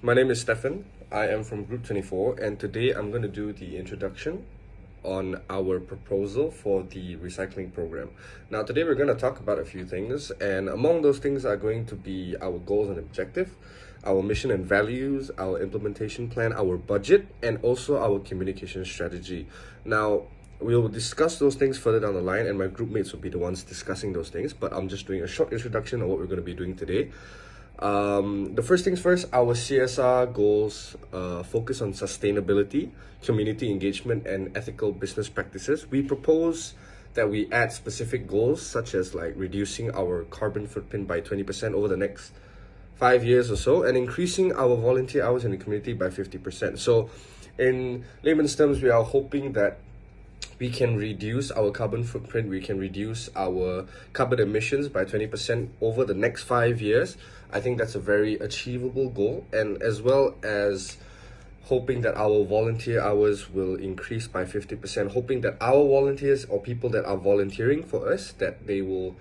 My name is Stefan. I am from Group 24, and today I'm going to do the introduction on our proposal for the recycling program. Now, today we're going to talk about a few things, and among those things are going to be our goals and objective, our mission and values, our implementation plan, our budget, and also our communication strategy. Now, we will discuss those things further down the line, and my group mates will be the ones discussing those things, but I'm just doing a short introduction on what we're going to be doing today. The first things first, our CSR goals focus on sustainability, community engagement, and ethical business practices. We propose that we add specific goals such as like reducing our carbon footprint by 20% over the next 5 years or so, and increasing our volunteer hours in the community by 50%. So, in layman's terms, we are hoping that we can reduce our carbon footprint, we can reduce our carbon emissions by 20% over the next 5 years. I think that's a very achievable goal, and as well as hoping that our volunteer hours will increase by 50%, hoping that our volunteers or people that are volunteering for us, that they will,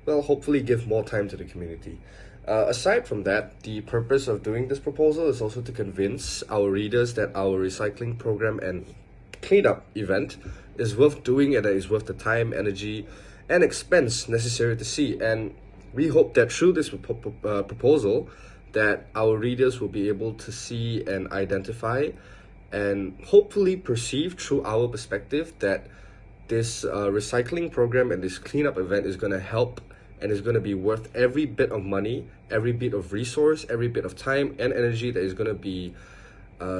well, hopefully give more time to the community. Aside from that, the purpose of doing this proposal is also to convince our readers that our recycling program and cleanup event is worth doing and that is worth the time, energy, and expense necessary to see. And we hope that through this proposal, that our readers will be able to see and identify and hopefully perceive through our perspective that this recycling program and this cleanup event is going to help and is going to be worth every bit of money, every bit of resource, every bit of time and energy that is going to be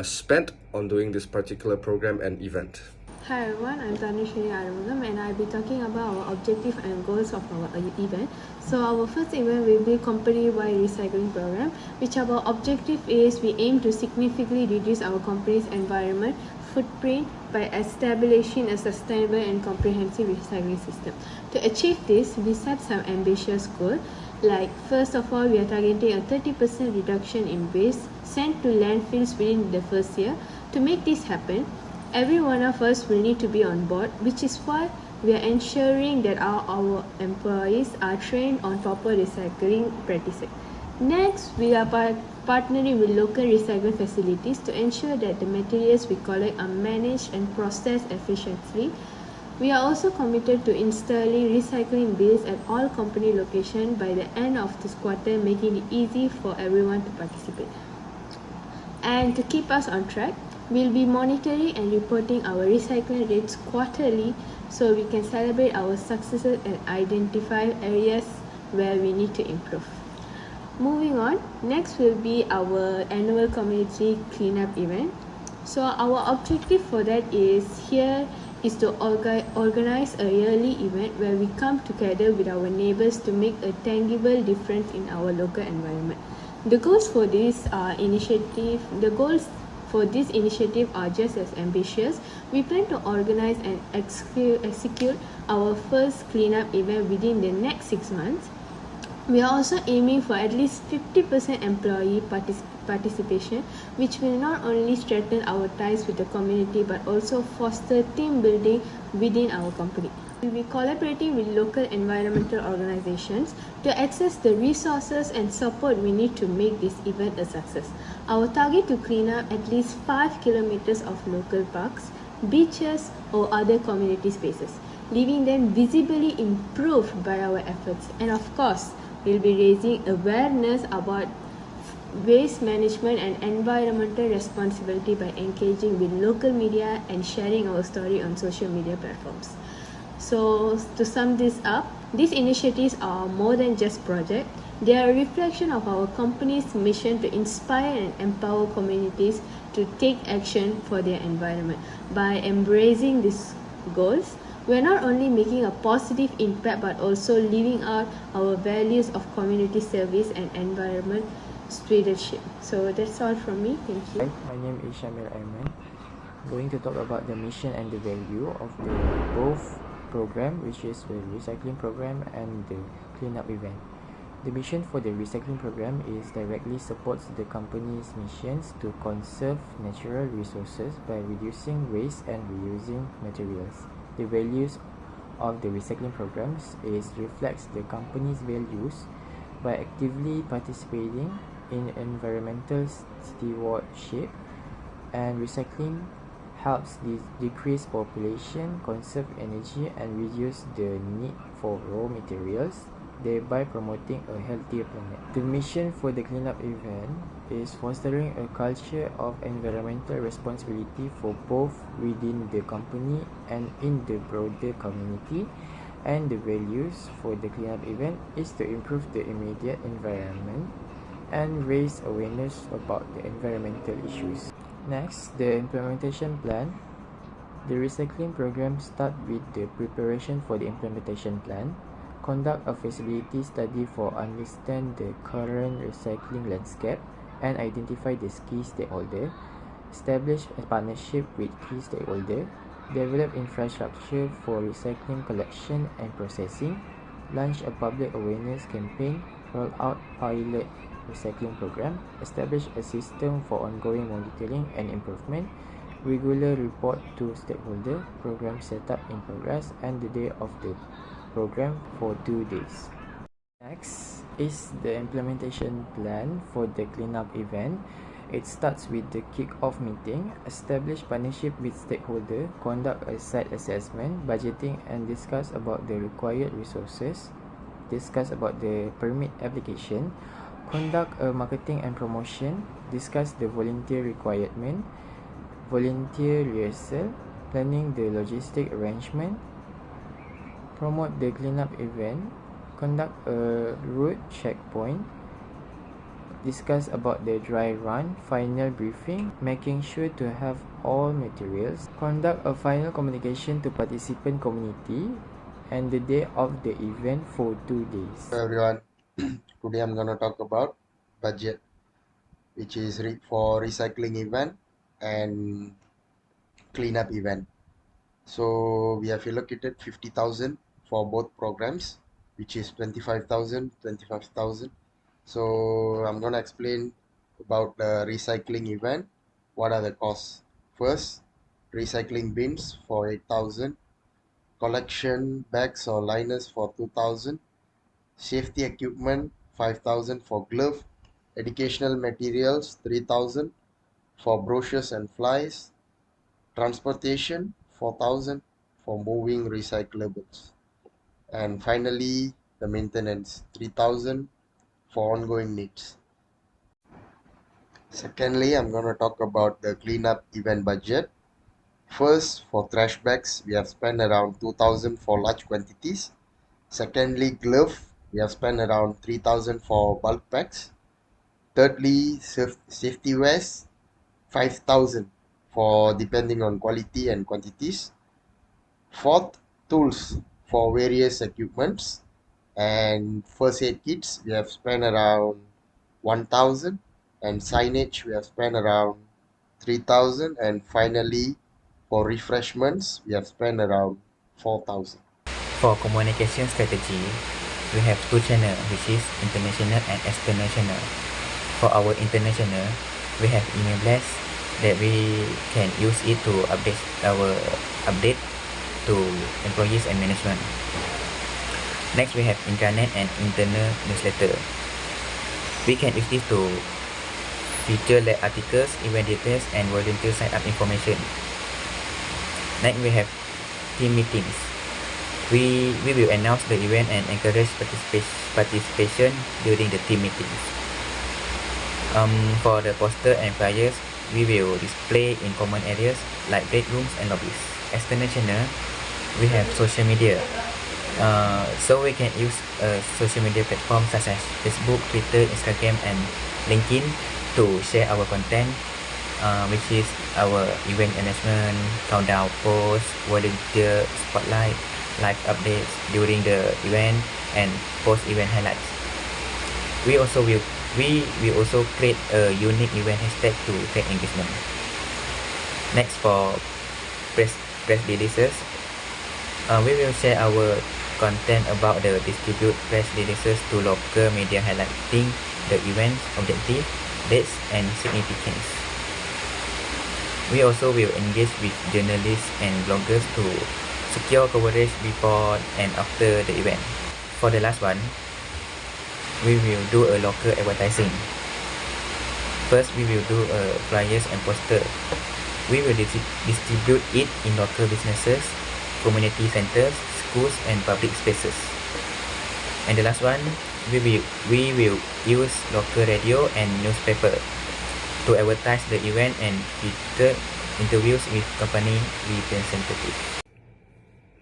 spent on doing this particular program and event. Hi everyone, I'm Tanushree Arumugam and I'll be talking about our objective and goals of our event. So our first event will be company-wide recycling program, which our objective is we aim to significantly reduce our company's environment footprint by establishing a sustainable and comprehensive recycling system. To achieve this, we set some ambitious goals. Like, first of all, we are targeting a 30% reduction in waste sent to landfills within the first year. To make this happen, every one of us will need to be on board, which is why we are ensuring that our employees are trained on proper recycling practices. Next, we are partnering with local recycling facilities to ensure that the materials we collect are managed and processed efficiently. We are also committed to installing recycling bins at all company locations by the end of this quarter, making it easy for everyone to participate. And to keep us on track, we'll be monitoring and reporting our recycling rates quarterly so we can celebrate our successes and identify areas where we need to improve. Moving on, next will be our annual community cleanup event. So our objective for that is to organize a yearly event where we come together with our neighbors to make a tangible difference in our local environment. The goals for this initiative are just as ambitious. We plan to organize and execute our first cleanup event within the next 6 months. We are also aiming for at least 50% employee participation, which will not only strengthen our ties with the community but also foster team building within our company. We will be collaborating with local environmental organizations to access the resources and support we need to make this event a success. Our target to clean up at least 5 kilometers of local parks, beaches, or other community spaces, leaving them visibly improved by our efforts. And of course, we'll be raising awareness about waste management and environmental responsibility by engaging with local media and sharing our story on social media platforms. So to sum this up, these initiatives are more than just projects. They are a reflection of our company's mission to inspire and empower communities to take action for their environment. By embracing these goals, we are not only making a positive impact but also living out our values of community service and environment stewardship. So that's all from me. Thank you. Hi, my name is Shamil Ayman. I'm going to talk about the mission and the value of the both program, which is the recycling program and the cleanup event. The mission for the recycling program is directly supports the company's missions to conserve natural resources by reducing waste and reusing materials. The values of the recycling programs reflects the company's values by actively participating in environmental stewardship, and recycling helps decrease population, conserve energy, and reduce the need for raw materials, thereby promoting a healthier planet. The mission for the cleanup event is fostering a culture of environmental responsibility for both within the company and in the broader community, and the values for the cleanup event is to improve the immediate environment and raise awareness about the environmental issues. Next, the implementation plan. The recycling program starts with the preparation for the implementation plan. Conduct a feasibility study for understand the current recycling landscape and identify the key stakeholder. Establish a partnership with key stakeholder. Develop infrastructure for recycling collection and processing. Launch a public awareness campaign. Roll out pilot recycling program. Establish a system for ongoing monitoring and improvement. Regular report to stakeholder. Program setup in progress and the day of the program for 2 days. Next is the implementation plan for the cleanup event. It starts with the kick-off meeting. Establish partnership with stakeholder. Conduct a site assessment, budgeting, and discuss about the required resources. Discuss about the permit application. Conduct a marketing and promotion. Discuss the volunteer requirement. Volunteer rehearsal. Planning the logistic arrangement. Promote the cleanup event. Conduct a route checkpoint. Discuss about the dry run, final briefing, making sure to have all materials. Conduct a final communication to participant community and the day of the event for 2 days. Hello everyone, today I'm going to talk about budget, which is for recycling event and cleanup event. So we have allocated 50,000 for both programs, which is 25,000, 25,000. So I'm going to explain about the recycling event. What are the costs? First, recycling bins for 8,000, collection bags or liners for 2,000, safety equipment 5,000 for glove, educational materials 3,000 for brochures and flyers, transportation 4,000 for moving recyclables, and finally the maintenance 3,000 for ongoing needs. Secondly, I'm going to talk about the cleanup event budget. First, for trash bags, we have spent around 2,000 for large quantities. Secondly, glove, we have spent around 3,000 for bulk packs. Thirdly, safety wears, 5,000 for depending on quality and quantities. Fourth, tools for various equipments. And first aid kits, we have spent around 1,000. And signage, we have spent around 3,000. And finally, for refreshments, we have spent around 4,000. For communication strategy, we have two channels, which is international and external. For our international, we have email blast that we can use it to update to employees and management. Next, we have intranet and internal newsletter. We can use this to feature the articles, event details, and volunteer sign up information. Next, we have team meetings. We will announce the event and encourage participation during the team meetings. For the poster and flyers, we will display in common areas like break rooms and lobbies. External channel, we have social media. So we can use social media platforms such as Facebook, Twitter, Instagram, and LinkedIn to share our content, which is our event announcement, countdown posts, volunteer spotlight, live updates during the event, and post-event highlights. We will also create a unique event hashtag to track engagement. Next, for press releases, we will share our content about the distribute press releases to local media highlighting the event's objective, dates, and significance. We also will engage with journalists and bloggers to secure coverage before and after the event. For the last one, we will do a local advertising. First, we will do flyers and poster. We will distribute it in local businesses, community centers, schools, and public spaces. And the last one, we will use local radio and newspaper to advertise the event and feature interviews with company representatives.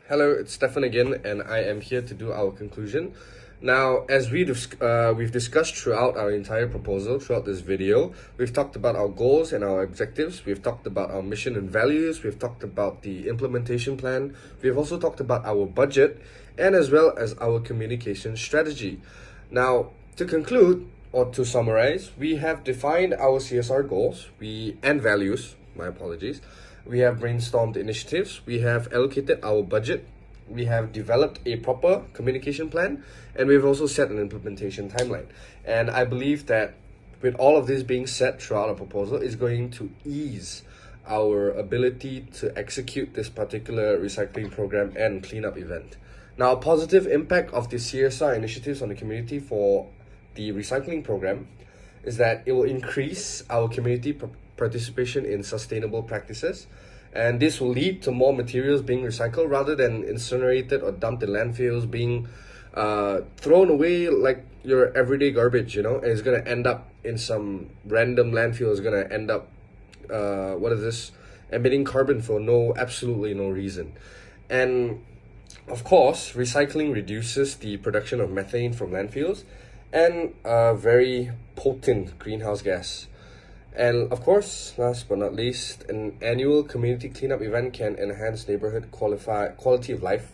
Hello, it's Stefan again, and I am here to do our conclusion. Now, as we've discussed throughout our entire proposal, throughout this video, we've talked about our goals and our objectives, we've talked about our mission and values, we've talked about the implementation plan, we've also talked about our budget, and as well as our communication strategy. Now, to conclude, or to summarize, we have defined our CSR goals and values, my apologies. We have brainstormed initiatives, we have allocated our budget, we have developed a proper communication plan, and we've also set an implementation timeline. And I believe that with all of this being set throughout our proposal, is going to ease our ability to execute this particular recycling program and cleanup event. Now, a positive impact of the CSR initiatives on the community for the recycling program is that it will increase our community participation in sustainable practices, and this will lead to more materials being recycled rather than incinerated or dumped in landfills, being thrown away like your everyday garbage, and it's going to end up in some random landfill. It's going to end up emitting carbon for absolutely no reason. And of course, recycling reduces the production of methane from landfills and a very potent greenhouse gas. And of course, last but not least, an annual community cleanup event can enhance neighborhood quality of life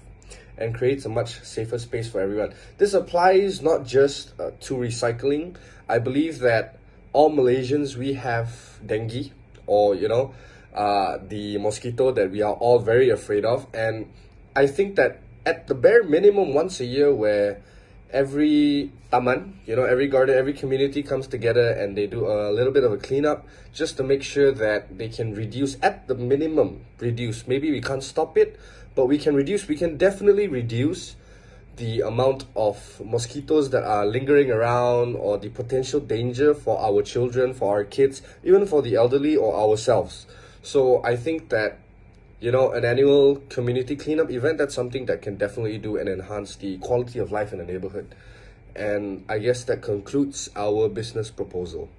and creates a much safer space for everyone. This applies not just to recycling. I believe that all Malaysians, we have dengue, or the mosquito that we are all very afraid of. And I think that at the bare minimum, once a year, where every taman, every garden, every community comes together and they do a little bit of a cleanup just to make sure that they can reduce, at the minimum, maybe we can't stop it, but we can definitely reduce the amount of mosquitoes that are lingering around, or the potential danger for our children, for our kids, even for the elderly or ourselves. So I think that an annual community cleanup event, that's something that can definitely do and enhance the quality of life in the neighborhood. And I guess that concludes our business proposal.